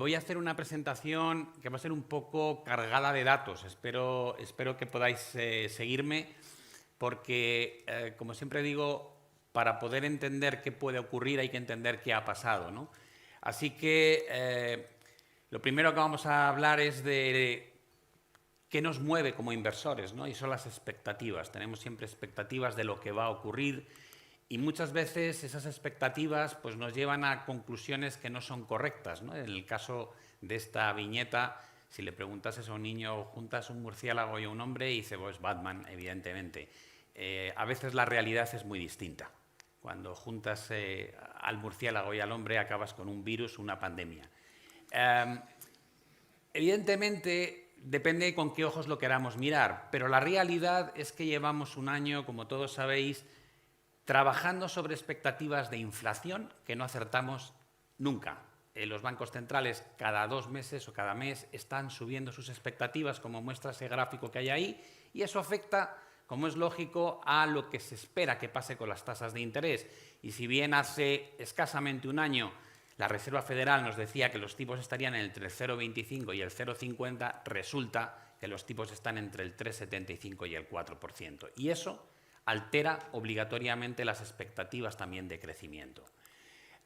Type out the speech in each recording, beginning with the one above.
Voy a hacer una presentación que va a ser un poco cargada de datos. Espero que podáis seguirme porque, como siempre digo, para poder entender qué puede ocurrir hay que entender qué ha pasado, ¿no? Así que lo primero que vamos a hablar es de qué nos mueve como inversores, ¿no? Y son las expectativas. Tenemos siempre expectativas de lo que va a ocurrir y muchas veces esas expectativas pues, nos llevan a conclusiones que no son correctas, ¿no? En el caso de esta viñeta, si le preguntas a un niño, juntas un murciélago y un hombre, y dice, pues Batman, evidentemente. A veces la realidad es muy distinta. Cuando juntas al murciélago y al hombre acabas con un virus, una pandemia. Evidentemente, depende con qué ojos lo queramos mirar, pero la realidad es que llevamos un año, como todos sabéis, trabajando sobre expectativas de inflación que no acertamos nunca. Los bancos centrales cada 2 meses o cada mes están subiendo sus expectativas, como muestra ese gráfico que hay ahí, y eso afecta, como es lógico, a lo que se espera que pase con las tasas de interés. Y si bien hace escasamente un año la Reserva Federal nos decía que los tipos estarían entre el 0,25 y el 0,50, resulta que los tipos están entre el 3,75 y el 4%. Y eso altera obligatoriamente las expectativas también de crecimiento.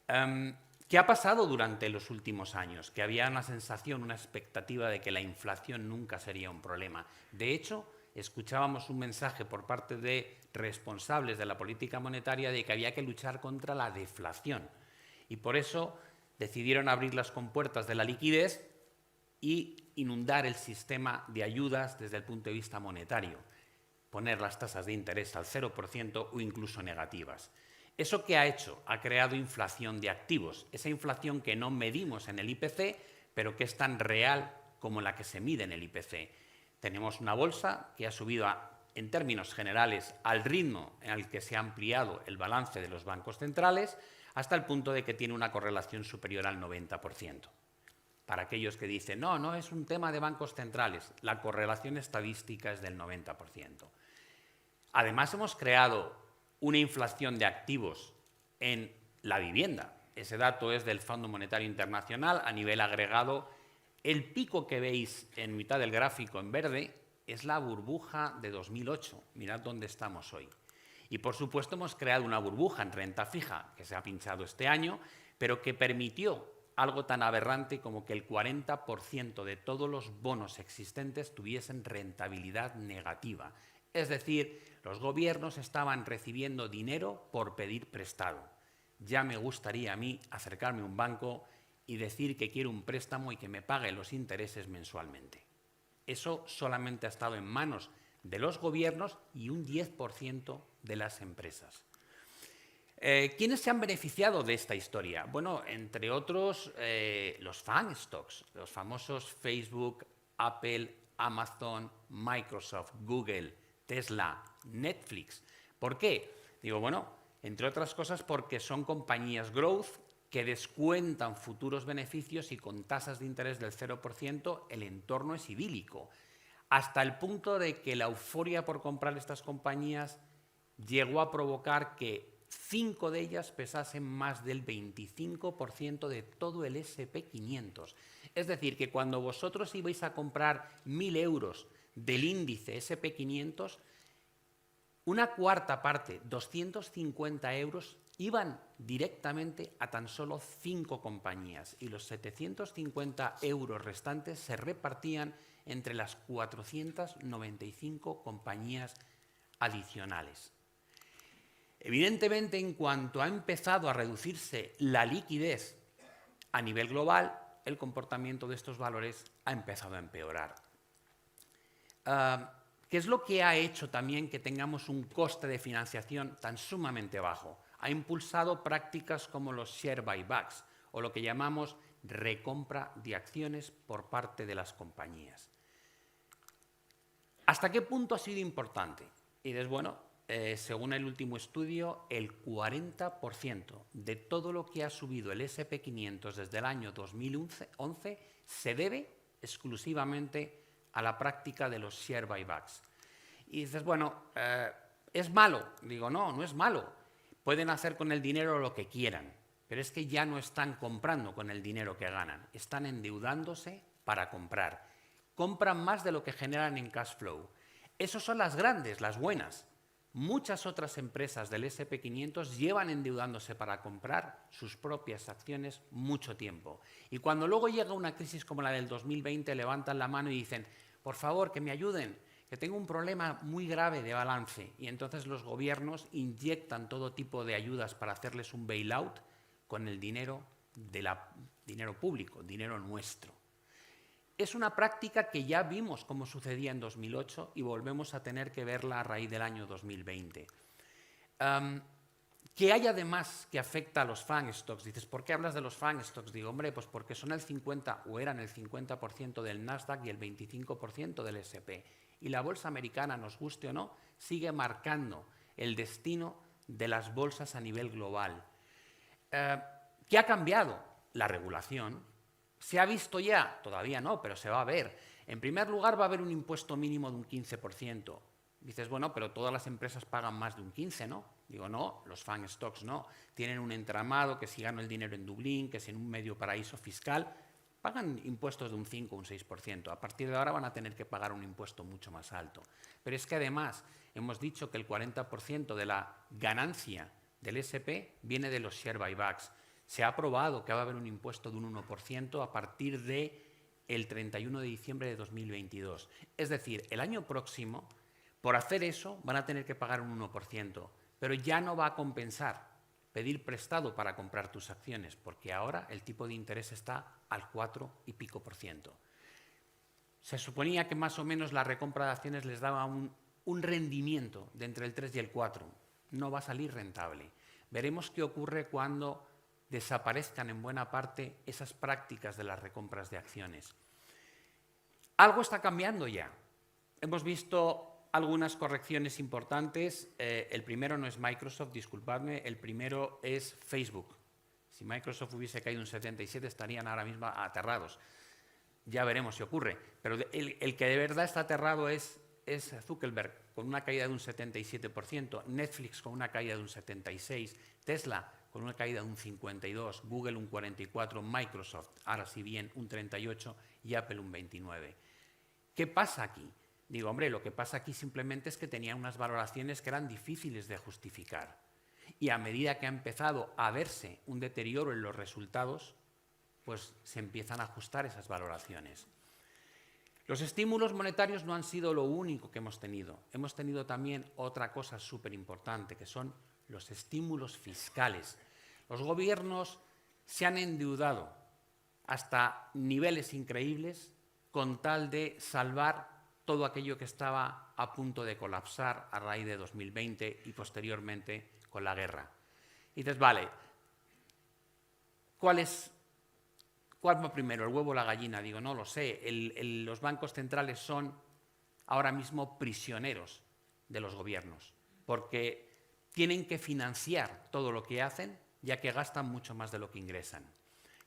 ¿Qué ha pasado durante los últimos años? Que había una sensación, una expectativa de que la inflación nunca sería un problema. De hecho, escuchábamos un mensaje por parte de responsables de la política monetaria de que había que luchar contra la deflación. Y por eso decidieron abrir las compuertas de la liquidez y inundar el sistema de ayudas desde el punto de vista monetario. Poner las tasas de interés al 0% o incluso negativas. ¿Eso qué ha hecho? Ha creado inflación de activos, esa inflación que no medimos en el IPC, pero que es tan real como la que se mide en el IPC. Tenemos una bolsa que ha subido en términos generales al ritmo en el que se ha ampliado el balance de los bancos centrales, hasta el punto de que tiene una correlación superior al 90%. Para aquellos que dicen, no, no es un tema de bancos centrales, la correlación estadística es del 90%. Además, hemos creado una inflación de activos en la vivienda. Ese dato es del Fondo Monetario Internacional a nivel agregado. El pico que veis en mitad del gráfico en verde es la burbuja de 2008. Mirad dónde estamos hoy. Y, por supuesto, hemos creado una burbuja en renta fija que se ha pinchado este año, pero que permitió algo tan aberrante como que el 40% de todos los bonos existentes tuviesen rentabilidad negativa. Es decir, los gobiernos estaban recibiendo dinero por pedir prestado. Ya me gustaría a mí acercarme a un banco y decir que quiero un préstamo y que me pague los intereses mensualmente. Eso solamente ha estado en manos de los gobiernos y un 10% de las empresas. ¿Quiénes se han beneficiado de esta historia? Bueno, entre otros, los FAANG stocks, los famosos Facebook, Apple, Amazon, Microsoft, Google, Tesla, Netflix. ¿Por qué? Digo, bueno, entre otras cosas porque son compañías growth que descuentan futuros beneficios y con tasas de interés del 0% el entorno es idílico. Hasta el punto de que la euforia por comprar estas compañías llegó a provocar que 5 de ellas pesasen más del 25% de todo el S&P 500. Es decir, que cuando vosotros ibais a comprar 1.000 euros del índice S&P 500, una cuarta parte, 250 euros, iban directamente a tan solo 5 compañías y los 750 euros restantes se repartían entre las 495 compañías adicionales. Evidentemente, en cuanto ha empezado a reducirse la liquidez a nivel global, el comportamiento de estos valores ha empezado a empeorar. ¿Qué es lo que ha hecho también que tengamos un coste de financiación tan sumamente bajo? Ha impulsado prácticas como los share buybacks o lo que llamamos recompra de acciones por parte de las compañías. ¿Hasta qué punto ha sido importante? Y dices, bueno, según el último estudio, el 40% de todo lo que ha subido el S&P 500 desde el año 2011 se debe exclusivamente a la práctica de los share buybacks. Y dices, bueno, ¿es malo? Digo, no, no es malo. Pueden hacer con el dinero lo que quieran, pero es que ya no están comprando con el dinero que ganan, están endeudándose para comprar. Compran más de lo que generan en cash flow. Esas son las grandes, las buenas. Muchas otras empresas del S&P 500 llevan endeudándose para comprar sus propias acciones mucho tiempo. Y cuando luego llega una crisis como la del 2020, levantan la mano y dicen, por favor, que me ayuden, que tengo un problema muy grave de balance. Y entonces los gobiernos inyectan todo tipo de ayudas para hacerles un bailout con el dinero público, dinero nuestro. Es una práctica que ya vimos cómo sucedía en 2008 y volvemos a tener que verla a raíz del año 2020. ¿Qué hay además que afecta a los FANG stocks? Dices, ¿por qué hablas de los FANG stocks? Digo, hombre, pues porque son el 50 o eran el 50% del Nasdaq y el 25% del S&P. Y la bolsa americana, nos guste o no, sigue marcando el destino de las bolsas a nivel global. ¿Qué ha cambiado? La regulación. ¿Se ha visto ya? Todavía no, pero se va a ver. En primer lugar, va a haber un impuesto mínimo de un 15%. Dices, bueno, pero todas las empresas pagan más de un 15%, ¿no? Digo, no, los FANG stocks no. Tienen un entramado, que si gano el dinero en Dublín, que si en un medio paraíso fiscal, pagan impuestos de un 5 o un 6%. A partir de ahora van a tener que pagar un impuesto mucho más alto. Pero es que además hemos dicho que el 40% de la ganancia del S&P viene de los share buybacks. Se ha aprobado que va a haber un impuesto de un 1% a partir del 31 de diciembre de 2022. Es decir, el año próximo, por hacer eso, van a tener que pagar un 1%, pero ya no va a compensar pedir prestado para comprar tus acciones, porque ahora el tipo de interés está al 4 y pico por ciento. Se suponía que más o menos la recompra de acciones les daba un rendimiento de entre el 3 y el 4. No va a salir rentable. Veremos qué ocurre cuando desaparezcan en buena parte esas prácticas de las recompras de acciones. Algo está cambiando ya. Hemos visto algunas correcciones importantes. El primero no es Microsoft, disculpadme, el primero es Facebook. Si Microsoft hubiese caído un 77 estarían ahora mismo aterrados. Ya veremos si ocurre. Pero el que de verdad está aterrado es Zuckerberg, con una caída de un 77%, Netflix con una caída de un 76%, Tesla con una caída de un 52%, Google un 44%, Microsoft, ahora sí bien, un 38% y Apple un 29%. ¿Qué pasa aquí? Digo, hombre, lo que pasa aquí simplemente es que tenía unas valoraciones que eran difíciles de justificar. Y a medida que ha empezado a verse un deterioro en los resultados, pues se empiezan a ajustar esas valoraciones. Los estímulos monetarios no han sido lo único que hemos tenido. Hemos tenido también otra cosa súper importante, que son los estímulos fiscales. Los gobiernos se han endeudado hasta niveles increíbles con tal de salvar todo aquello que estaba a punto de colapsar a raíz de 2020 y posteriormente con la guerra. Y dices, vale, ¿cuál va primero, el huevo o la gallina? Digo, no lo sé. Los bancos centrales son ahora mismo prisioneros de los gobiernos, porque tienen que financiar todo lo que hacen, ya que gastan mucho más de lo que ingresan.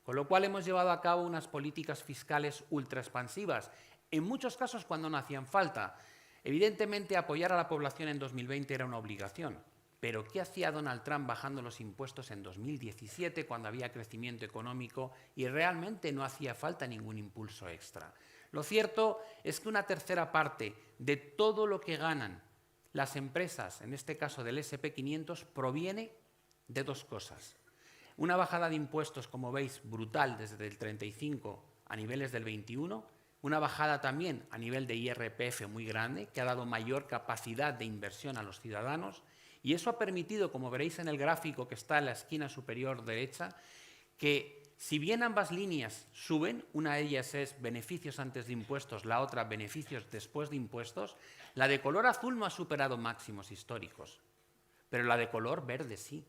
Con lo cual hemos llevado a cabo unas políticas fiscales ultra expansivas, en muchos casos cuando no hacían falta. Evidentemente, apoyar a la población en 2020 era una obligación. Pero ¿qué hacía Donald Trump bajando los impuestos en 2017 cuando había crecimiento económico y realmente no hacía falta ningún impulso extra? Lo cierto es que una tercera parte de todo lo que ganan las empresas, en este caso del S&P 500, proviene de dos cosas. Una bajada de impuestos, como veis, brutal desde el 35 a niveles del 21, una bajada también a nivel de IRPF muy grande, que ha dado mayor capacidad de inversión a los ciudadanos, y eso ha permitido, como veréis en el gráfico que está en la esquina superior derecha, que si bien ambas líneas suben, una de ellas es beneficios antes de impuestos, la otra beneficios después de impuestos, la de color azul no ha superado máximos históricos, pero la de color verde sí.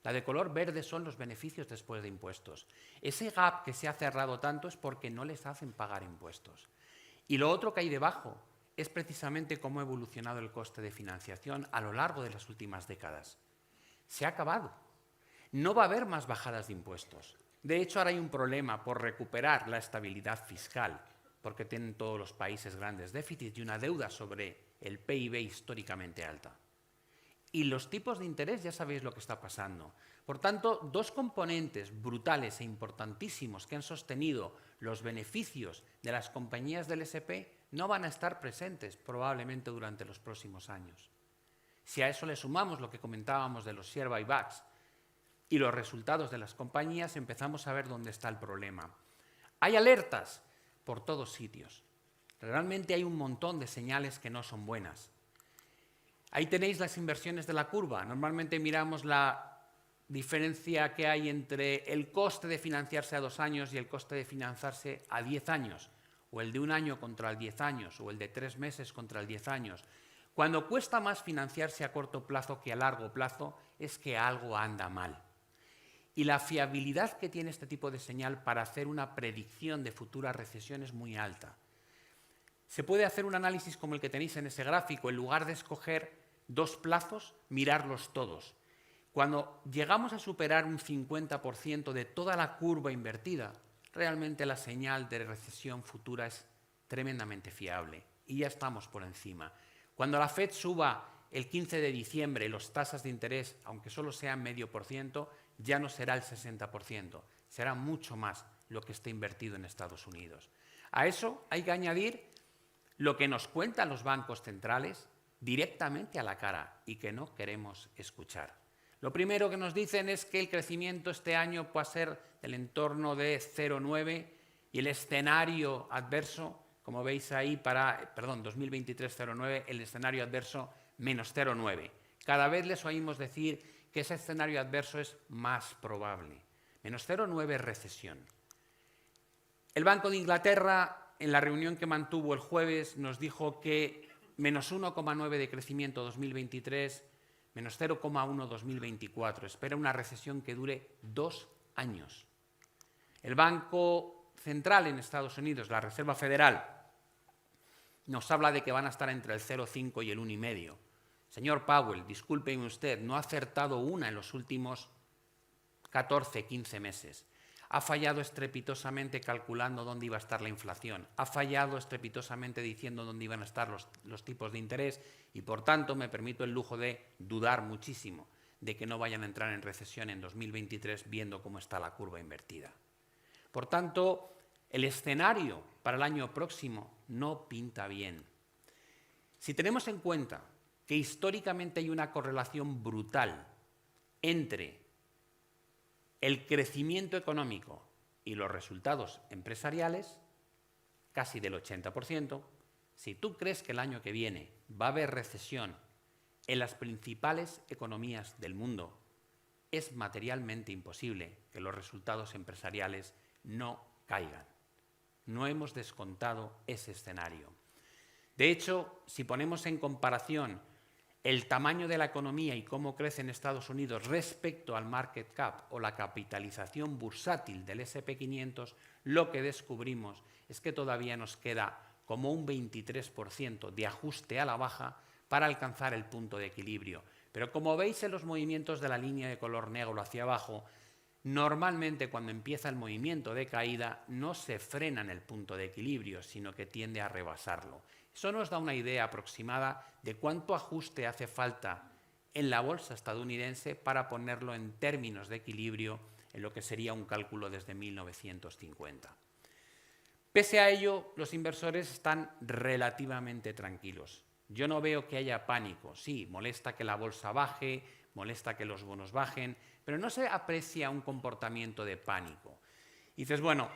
La de color verde son los beneficios después de impuestos. Ese gap que se ha cerrado tanto es porque no les hacen pagar impuestos. Y lo otro que hay debajo es precisamente cómo ha evolucionado el coste de financiación a lo largo de las últimas décadas. Se ha acabado. No va a haber más bajadas de impuestos. De hecho, ahora hay un problema por recuperar la estabilidad fiscal, porque tienen todos los países grandes déficits y una deuda sobre el PIB históricamente alta. Y los tipos de interés ya sabéis lo que está pasando. Por tanto, dos componentes brutales e importantísimos que han sostenido los beneficios de las compañías del S&P no van a estar presentes probablemente durante los próximos años. Si a eso le sumamos lo que comentábamos de los share buybacks y los resultados de las compañías, empezamos a ver dónde está el problema. Hay alertas por todos sitios. Realmente hay un montón de señales que no son buenas. Ahí tenéis las inversiones de la curva. Normalmente miramos la diferencia que hay entre el coste de financiarse a 2 años y el coste de financiarse a 10 años, o el de 1 año contra el 10 años, o el de 3 meses contra el 10 años. Cuando cuesta más financiarse a corto plazo que a largo plazo, es que algo anda mal. Y la fiabilidad que tiene este tipo de señal para hacer una predicción de futura recesión es muy alta. Se puede hacer un análisis como el que tenéis en ese gráfico, en lugar de escoger 2 plazos, mirarlos todos. Cuando llegamos a superar un 50% de toda la curva invertida, realmente la señal de recesión futura es tremendamente fiable y ya estamos por encima. Cuando la Fed suba el 15 de diciembre las tasas de interés, aunque solo sean 0,5%, ya no será el 60%, será mucho más lo que esté invertido en Estados Unidos. A eso hay que añadir lo que nos cuentan los bancos centrales directamente a la cara y que no queremos escuchar. Lo primero que nos dicen es que el crecimiento este año va a ser del entorno de 0,9 y el escenario adverso, como veis ahí, 2023 0,9, el escenario adverso menos 0,9. Cada vez les oímos decir que ese escenario adverso es más probable. Menos 0,9 es recesión. El Banco de Inglaterra, en la reunión que mantuvo el jueves, nos dijo que menos 1,9 de crecimiento 2023, menos 0,1 2024. Espera una recesión que dure 2 años. El Banco Central en Estados Unidos, la Reserva Federal, nos habla de que van a estar entre el 0,5 y el 1,5. Señor Powell, discúlpeme usted, no ha acertado una en los últimos 14, 15 meses. Ha fallado estrepitosamente calculando dónde iba a estar la inflación. Ha fallado estrepitosamente diciendo dónde iban a estar los tipos de interés y, por tanto, me permito el lujo de dudar muchísimo de que no vayan a entrar en recesión en 2023 viendo cómo está la curva invertida. Por tanto, el escenario para el año próximo no pinta bien. Si tenemos en cuenta que históricamente hay una correlación brutal entre el crecimiento económico y los resultados empresariales, casi del 80%, si tú crees que el año que viene va a haber recesión en las principales economías del mundo, es materialmente imposible que los resultados empresariales no caigan. No hemos descontado ese escenario. De hecho, si ponemos en comparación el tamaño de la economía y cómo crece en Estados Unidos respecto al market cap o la capitalización bursátil del S&P 500, lo que descubrimos es que todavía nos queda como un 23% de ajuste a la baja para alcanzar el punto de equilibrio. Pero como veis en los movimientos de la línea de color negro hacia abajo, normalmente cuando empieza el movimiento de caída no se frena en el punto de equilibrio, sino que tiende a rebasarlo. Eso nos da una idea aproximada de cuánto ajuste hace falta en la bolsa estadounidense para ponerlo en términos de equilibrio en lo que sería un cálculo desde 1950. Pese a ello, los inversores están relativamente tranquilos. Yo no veo que haya pánico. Sí, molesta que la bolsa baje, molesta que los bonos bajen, pero no se aprecia un comportamiento de pánico. Y dices, bueno,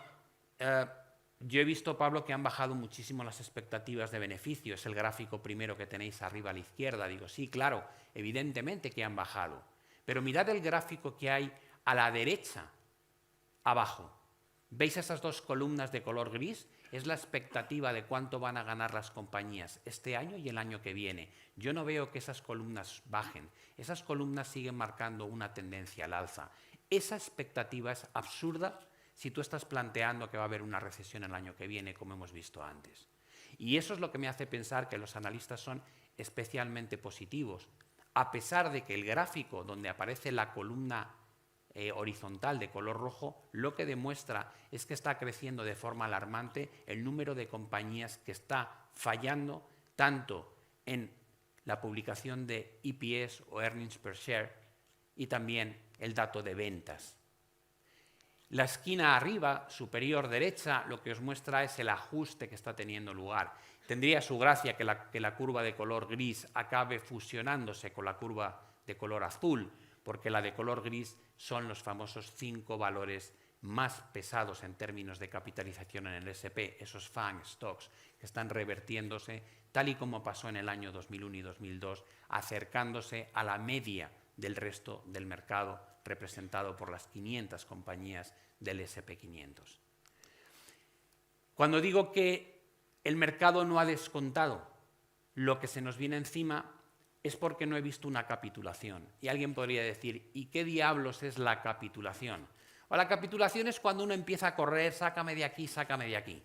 yo he visto, Pablo, que han bajado muchísimo las expectativas de beneficio. Es el gráfico primero que tenéis arriba a la izquierda. Digo, sí, claro, evidentemente que han bajado. Pero mirad el gráfico que hay a la derecha, abajo. ¿Veis esas dos columnas de color gris? Es la expectativa de cuánto van a ganar las compañías este año y el año que viene. Yo no veo que esas columnas bajen. Esas columnas siguen marcando una tendencia al alza. Esa expectativa es absurda si tú estás planteando que va a haber una recesión el año que viene, como hemos visto antes. Y eso es lo que me hace pensar que los analistas son especialmente positivos, a pesar de que el gráfico donde aparece la columna horizontal de color rojo, lo que demuestra es que está creciendo de forma alarmante el número de compañías que está fallando tanto en la publicación de EPS o Earnings Per Share y también el dato de ventas. La esquina arriba, superior derecha, lo que os muestra es el ajuste que está teniendo lugar. Tendría su gracia que la curva de color gris acabe fusionándose con la curva de color azul, porque la de color gris son los famosos 5 valores más pesados en términos de capitalización en el S&P, esos FANG stocks que están revertiéndose, tal y como pasó en el año 2001 y 2002, acercándose a la media del resto del mercado representado por las 500 compañías del S&P 500. Cuando digo que el mercado no ha descontado lo que se nos viene encima, es porque no he visto una capitulación. Y alguien podría decir, ¿y qué diablos es la capitulación? O la capitulación es cuando uno empieza a correr, sácame de aquí, sácame de aquí.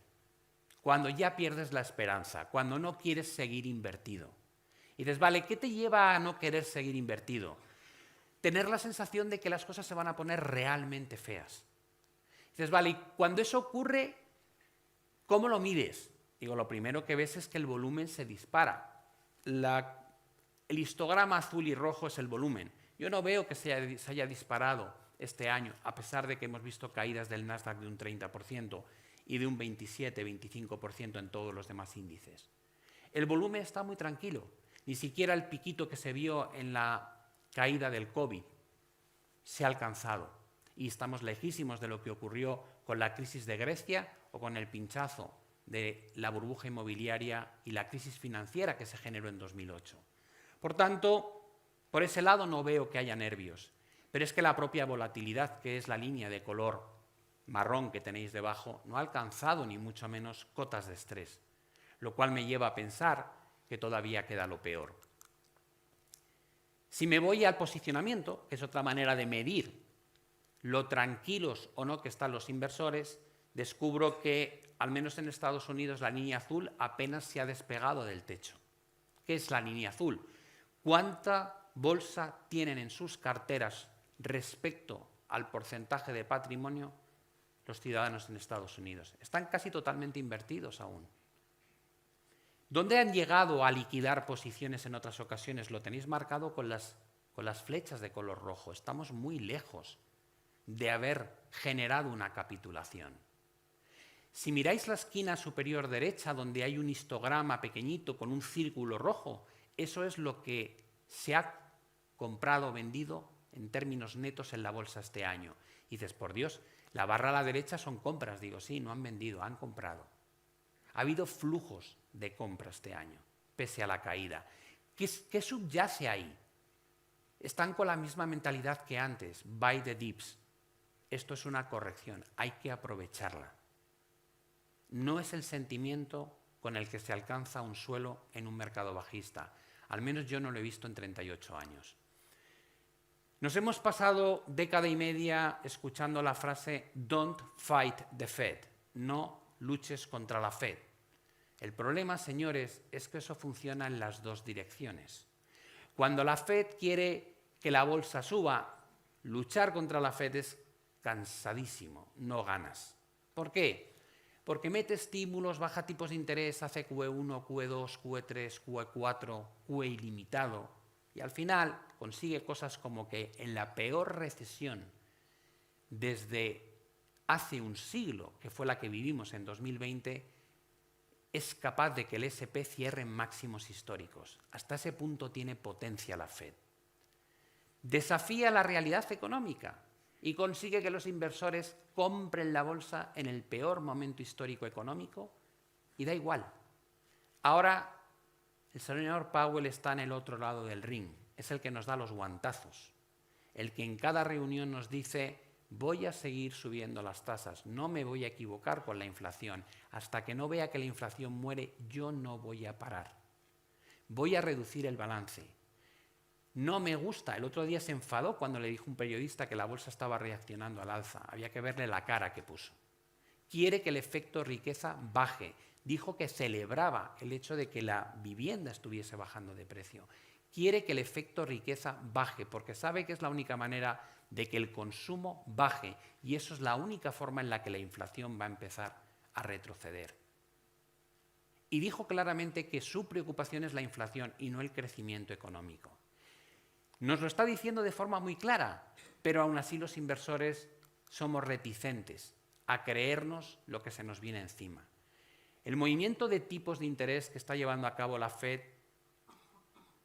Cuando ya pierdes la esperanza, cuando no quieres seguir invertido. Y dices, vale, ¿qué te lleva a no querer seguir invertido? Tener la sensación de que las cosas se van a poner realmente feas. Y dices, vale, y cuando eso ocurre, ¿cómo lo mides? Digo, lo primero que ves es que el volumen se dispara. El histograma azul y rojo es el volumen. Yo no veo que se haya disparado este año, a pesar de que hemos visto caídas del Nasdaq de un 30% y de un 27-25% en todos los demás índices. El volumen está muy tranquilo. Ni siquiera el piquito que se vio en la caída del COVID se ha alcanzado. Y estamos lejísimos de lo que ocurrió con la crisis de Grecia o con el pinchazo de la burbuja inmobiliaria y la crisis financiera que se generó en 2008. Por tanto, por ese lado no veo que haya nervios. Pero es que la propia volatilidad, que es la línea de color marrón que tenéis debajo, no ha alcanzado ni mucho menos cotas de estrés, lo cual me lleva a pensar que todavía queda lo peor. Si me voy al posicionamiento, que es otra manera de medir lo tranquilos o no que están los inversores, descubro que, al menos en Estados Unidos, la línea azul apenas se ha despegado del techo. ¿Qué es la línea azul? ¿Cuánta bolsa tienen en sus carteras respecto al porcentaje de patrimonio los ciudadanos en Estados Unidos? Están casi totalmente invertidos aún. ¿Dónde han llegado a liquidar posiciones en otras ocasiones? Lo tenéis marcado con las flechas de color rojo. Estamos muy lejos de haber generado una capitulación. Si miráis la esquina superior derecha, donde hay un histograma pequeñito con un círculo rojo, eso es lo que se ha comprado o vendido en términos netos en la bolsa este año. Y dices, por Dios, la barra a la derecha son compras. Digo, sí, no han vendido, han comprado. Ha habido flujos de compra este año, pese a la caída. ¿Qué subyace ahí? Están con la misma mentalidad que antes, buy the dips. Esto es una corrección, hay que aprovecharla. No es el sentimiento con el que se alcanza un suelo en un mercado bajista. Al menos yo no lo he visto en 38 años. Nos hemos pasado década y media escuchando la frase "Don't fight the Fed", no luches contra la Fed. El problema, señores, es que eso funciona en las dos direcciones. Cuando la Fed quiere que la bolsa suba, luchar contra la Fed es cansadísimo, no ganas. ¿Por qué? Porque mete estímulos, baja tipos de interés, hace QE1, QE2, QE3, QE4, QE ilimitado, y al final consigue cosas como que en la peor recesión desde hace un siglo, que fue la que vivimos en 2020, es capaz de que el S&P cierre en máximos históricos. Hasta ese punto tiene potencia la Fed. Desafía la realidad económica y consigue que los inversores compren la bolsa en el peor momento histórico económico y da igual. Ahora el señor Powell está en el otro lado del ring, es el que nos da los guantazos, el que en cada reunión nos dice: voy a seguir subiendo las tasas, no me voy a equivocar con la inflación. Hasta que no vea que la inflación muere, yo no voy a parar. Voy a reducir el balance. No me gusta. El otro día se enfadó cuando le dijo un periodista que la bolsa estaba reaccionando al alza. Había que verle la cara que puso. Quiere que el efecto riqueza baje. Dijo que celebraba el hecho de que la vivienda estuviese bajando de precio. Quiere que el efecto riqueza baje porque sabe que es la única manera de que el consumo baje, y eso es la única forma en la que la inflación va a empezar a retroceder. Y dijo claramente que su preocupación es la inflación y no el crecimiento económico. Nos lo está diciendo de forma muy clara, pero aún así los inversores somos reticentes a creernos lo que se nos viene encima. El movimiento de tipos de interés que está llevando a cabo la Fed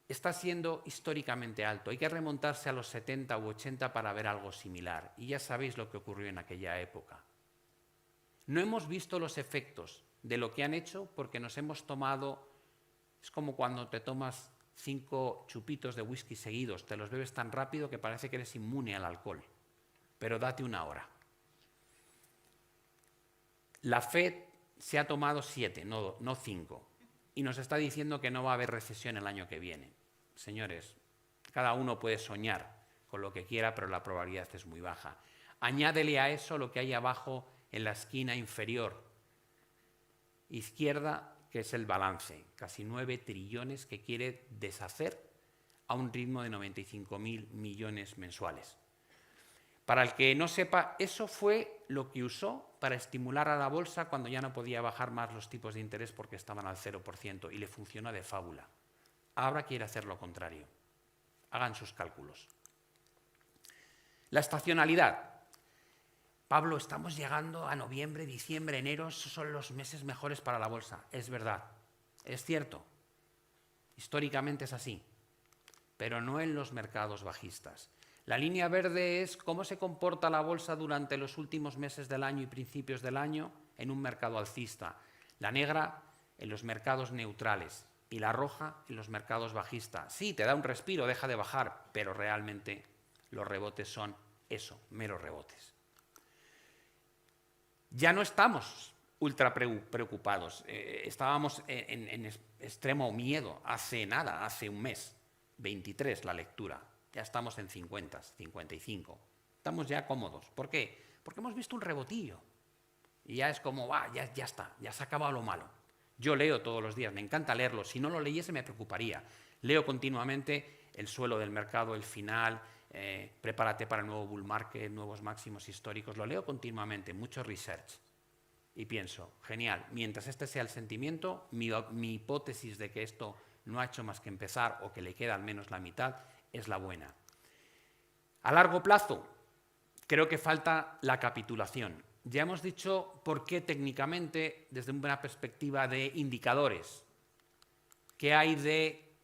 está siendo históricamente alto. Hay que remontarse a los 70 u 80 para ver algo similar. Y ya sabéis lo que ocurrió en aquella época. No hemos visto los efectos de lo que han hecho porque nos hemos tomado... Es como cuando te tomas 5 chupitos de whisky seguidos. Te los bebes tan rápido que parece que eres inmune al alcohol. Pero date una hora. La Fed se ha tomado 7, no 5. Y nos está diciendo que no va a haber recesión el año que viene. Señores, cada uno puede soñar con lo que quiera, pero la probabilidad es muy baja. Añádele a eso lo que hay abajo en la esquina inferior izquierda, que es el balance. Casi 9 trillones que quiere deshacer a un ritmo de 95.000 millones mensuales. Para el que no sepa, eso fue lo que usó para estimular a la bolsa cuando ya no podía bajar más los tipos de interés porque estaban al 0% y le funciona de fábula. Ahora quiere hacer lo contrario. Hagan sus cálculos. La estacionalidad. Pablo, estamos llegando a noviembre, diciembre, enero, esos son los meses mejores para la bolsa. Es verdad, es cierto. Históricamente es así, pero no en los mercados bajistas. La línea verde es cómo se comporta la bolsa durante los últimos meses del año y principios del año en un mercado alcista. La negra en los mercados neutrales y la roja en los mercados bajistas. Sí, te da un respiro, deja de bajar, pero realmente los rebotes son eso, meros rebotes. Ya no estamos ultra preocupados. Estábamos en extremo miedo hace nada, hace un mes. 23 la lectura. Ya estamos en 50, 55. Estamos ya cómodos. ¿Por qué? Porque hemos visto un rebotillo. Y ya es como, ya está, ya se ha acabado lo malo. Yo leo todos los días, me encanta leerlo. Si no lo leyese me preocuparía. Leo continuamente el suelo del mercado, el final, prepárate para el nuevo bull market, nuevos máximos históricos. Lo leo continuamente, mucho research. Y pienso, genial, mientras este sea el sentimiento, mi hipótesis de que esto no ha hecho más que empezar o que le queda al menos la mitad, es la buena. A largo plazo, creo que falta la capitulación. Ya hemos dicho por qué técnicamente, desde una perspectiva de indicadores, qué hay de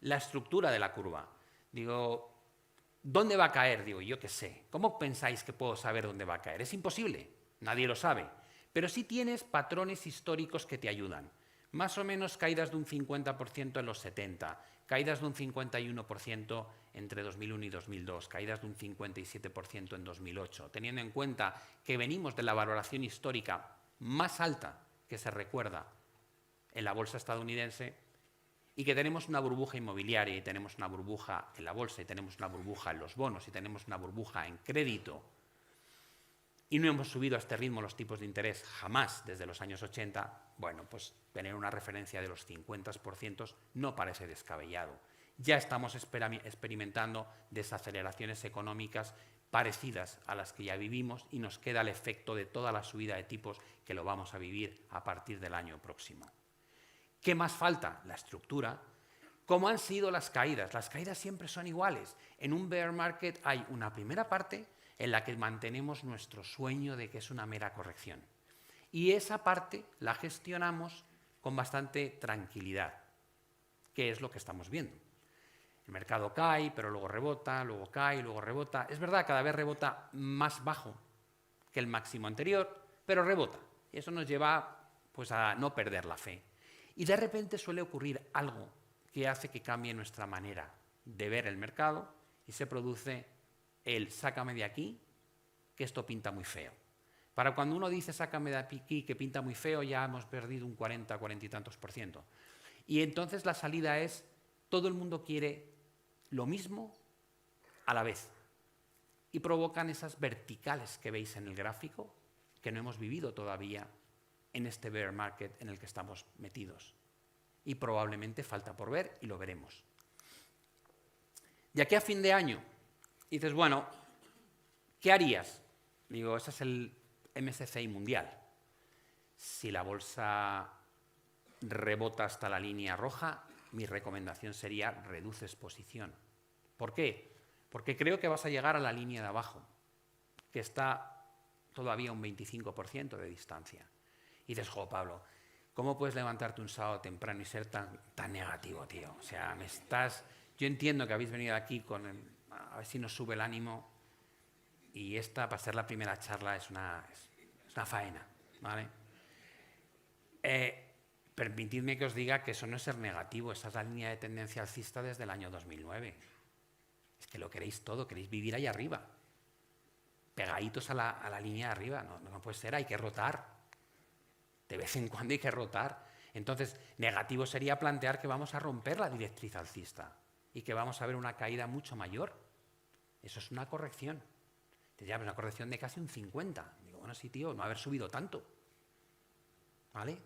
la estructura de la curva. Digo, ¿dónde va a caer? Digo, yo qué sé. ¿Cómo pensáis que puedo saber dónde va a caer? Es imposible, nadie lo sabe. Pero sí tienes patrones históricos que te ayudan. Más o menos caídas de un 50% en los 70, caídas de un 51% entre 2001 y 2002, caídas de un 57% en 2008, teniendo en cuenta que venimos de la valoración histórica más alta que se recuerda en la bolsa estadounidense y que tenemos una burbuja inmobiliaria y tenemos una burbuja en la bolsa y tenemos una burbuja en los bonos y tenemos una burbuja en crédito y no hemos subido a este ritmo los tipos de interés jamás desde los años 80, bueno, pues tener una referencia de los 50% no parece descabellado. Ya estamos experimentando desaceleraciones económicas parecidas a las que ya vivimos y nos queda el efecto de toda la subida de tipos que lo vamos a vivir a partir del año próximo. ¿Qué más falta? La estructura. ¿Cómo han sido las caídas? Las caídas siempre son iguales. En un bear market hay una primera parte en la que mantenemos nuestro sueño de que es una mera corrección. Y esa parte la gestionamos con bastante tranquilidad, que es lo que estamos viendo. El mercado cae, pero luego rebota, luego cae, luego rebota. Es verdad, cada vez rebota más bajo que el máximo anterior, pero rebota. Y eso nos lleva pues, a no perder la fe. Y de repente suele ocurrir algo que hace que cambie nuestra manera de ver el mercado y se produce el sácame de aquí, que esto pinta muy feo. Para cuando uno dice sácame de aquí, que pinta muy feo, ya hemos perdido un 40 y tantos %. Y entonces la salida es, todo el mundo quiere lo mismo a la vez. Y provocan esas verticales que veis en el gráfico, que no hemos vivido todavía en este bear market en el que estamos metidos. Y probablemente falta por ver y lo veremos. De aquí a fin de año, dices, bueno, ¿qué harías? Digo, ese es el MSCI mundial. Si la bolsa rebota hasta la línea roja, mi recomendación sería reduce exposición. ¿Por qué? porque creo que vas a llegar a la línea de abajo, que está todavía a un 25% de distancia. Y dices, jo, Pablo, ¿cómo puedes levantarte un sábado temprano y ser tan negativo, tío? O sea, yo entiendo que habéis venido aquí a ver si nos sube el ánimo, y esta, para ser la primera charla, es una faena, ¿vale? Permitidme que os diga que eso no es ser negativo, esa es la línea de tendencia alcista desde el año 2009. Es que lo queréis todo, queréis vivir ahí arriba, pegaditos a la línea de arriba. No puede ser, hay que rotar. De vez en cuando hay que rotar. Entonces, negativo sería plantear que vamos a romper la directriz alcista y que vamos a ver una caída mucho mayor. Eso es una corrección. Te llamas una corrección de casi un 50. Digo, bueno, sí, tío, no haber subido tanto. ¿Vale?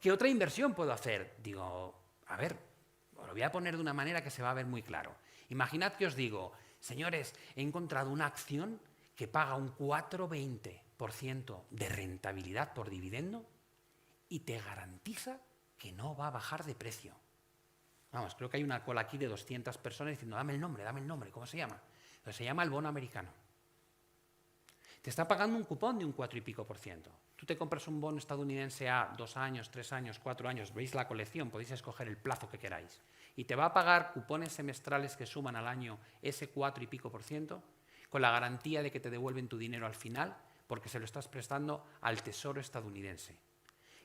¿Qué otra inversión puedo hacer? Digo, a ver, os lo voy a poner de una manera que se va a ver muy claro. Imaginad que os digo, señores, he encontrado una acción que paga un 4,20% de rentabilidad por dividendo y te garantiza que no va a bajar de precio. Vamos, creo que hay una cola aquí de 200 personas diciendo, dame el nombre, ¿cómo se llama? Entonces, se llama el bono americano. Te está pagando un cupón de un 4 y pico %. Tú te compras un bono estadounidense a 2 años, 3 años, 4 años, veis la colección, podéis escoger el plazo que queráis. Y te va a pagar cupones semestrales que suman al año ese 4 y pico %, con la garantía de que te devuelven tu dinero al final, porque se lo estás prestando al Tesoro estadounidense.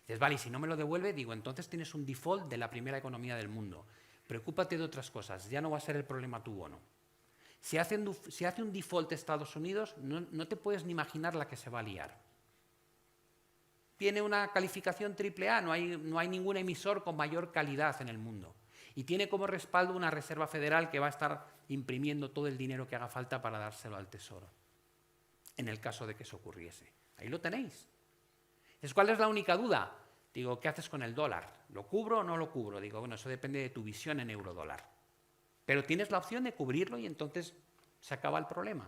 Dices, vale, y si no me lo devuelve, digo, entonces tienes un default de la primera economía del mundo. Preocúpate de otras cosas, ya no va a ser el problema tu bono. Si hace un default Estados Unidos, no te puedes ni imaginar la que se va a liar. Tiene una calificación AAA, no hay ningún emisor con mayor calidad en el mundo. Y tiene como respaldo una Reserva Federal que va a estar imprimiendo todo el dinero que haga falta para dárselo al Tesoro, en el caso de que eso ocurriese. Ahí lo tenéis. Entonces, ¿cuál es la única duda? Digo, ¿qué haces con el dólar? ¿Lo cubro o no lo cubro? Digo, bueno, eso depende de tu visión en euro-dólar. Pero tienes la opción de cubrirlo y entonces se acaba el problema.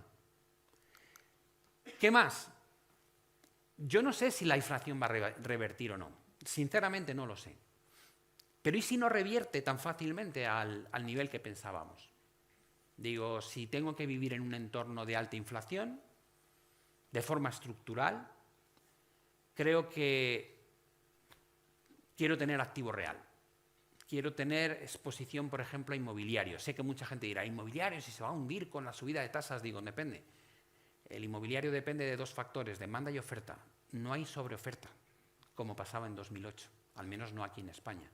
¿Qué más? Yo no sé si la inflación va a revertir o no. Sinceramente no lo sé. Pero ¿y si no revierte tan fácilmente al nivel que pensábamos? Digo, si tengo que vivir en un entorno de alta inflación, de forma estructural, creo que quiero tener activo real. Quiero tener exposición, por ejemplo, a inmobiliario. Sé que mucha gente dirá, ¿inmobiliario si se va a hundir con la subida de tasas? Digo, depende. El inmobiliario depende de 2 factores, demanda y oferta. No hay sobreoferta, como pasaba en 2008, al menos no aquí en España.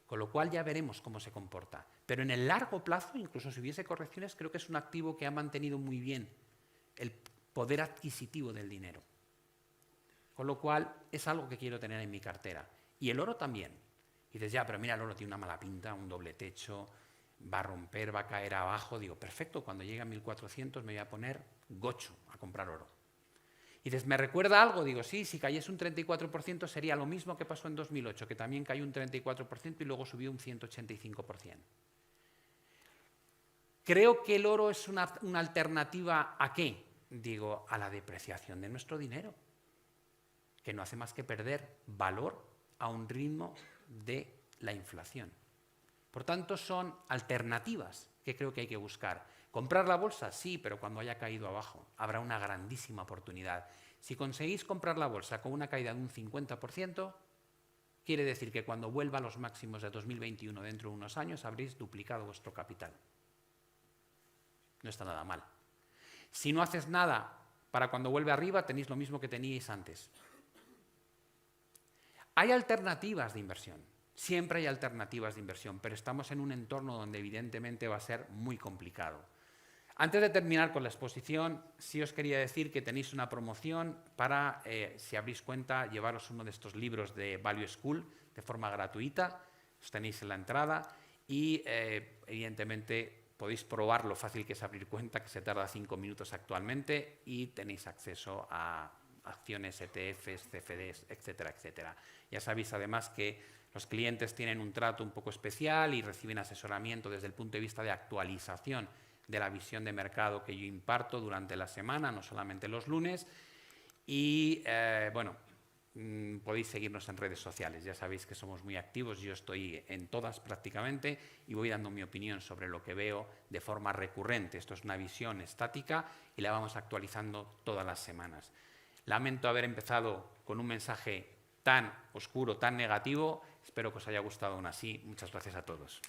Con lo cual ya veremos cómo se comporta. Pero en el largo plazo, incluso si hubiese correcciones, creo que es un activo que ha mantenido muy bien el poder adquisitivo del dinero. Con lo cual es algo que quiero tener en mi cartera. Y el oro también. Y dices, ya, pero mira, el oro tiene una mala pinta, un doble techo, va a romper, va a caer abajo. Digo, perfecto, cuando llegue a 1400 me voy a poner gocho a comprar oro. Y dices, ¿me recuerda algo? Digo, sí, si cayese un 34% sería lo mismo que pasó en 2008, que también cayó un 34% y luego subió un 185%. Creo que el oro es una alternativa ¿a qué? Digo, a la depreciación de nuestro dinero, que no hace más que perder valor a un ritmo de la inflación. Por tanto, son alternativas que creo que hay que buscar. ¿Comprar la bolsa? Sí, pero cuando haya caído abajo habrá una grandísima oportunidad. Si conseguís comprar la bolsa con una caída de un 50%, quiere decir que cuando vuelva a los máximos de 2021 dentro de unos años habréis duplicado vuestro capital. No está nada mal. Si no haces nada para cuando vuelve arriba, tenéis lo mismo que teníais antes. Hay alternativas de inversión, siempre hay alternativas de inversión, pero estamos en un entorno donde evidentemente va a ser muy complicado. Antes de terminar con la exposición, sí os quería decir que tenéis una promoción para, si abrís cuenta, llevaros uno de estos libros de Value School de forma gratuita, los tenéis en la entrada y evidentemente podéis probar lo fácil que es abrir cuenta, que se tarda 5 minutos actualmente y tenéis acceso a acciones, ETFs, CFDs, etcétera, etcétera. Ya sabéis además que los clientes tienen un trato un poco especial y reciben asesoramiento desde el punto de vista de actualización de la visión de mercado que yo imparto durante la semana, no solamente los lunes. Y bueno, podéis seguirnos en redes sociales. Ya sabéis que somos muy activos, yo estoy en todas prácticamente y voy dando mi opinión sobre lo que veo de forma recurrente. Esto es una visión estática y la vamos actualizando todas las semanas. Lamento haber empezado con un mensaje tan oscuro, tan negativo. Espero que os haya gustado aún así. Muchas gracias a todos.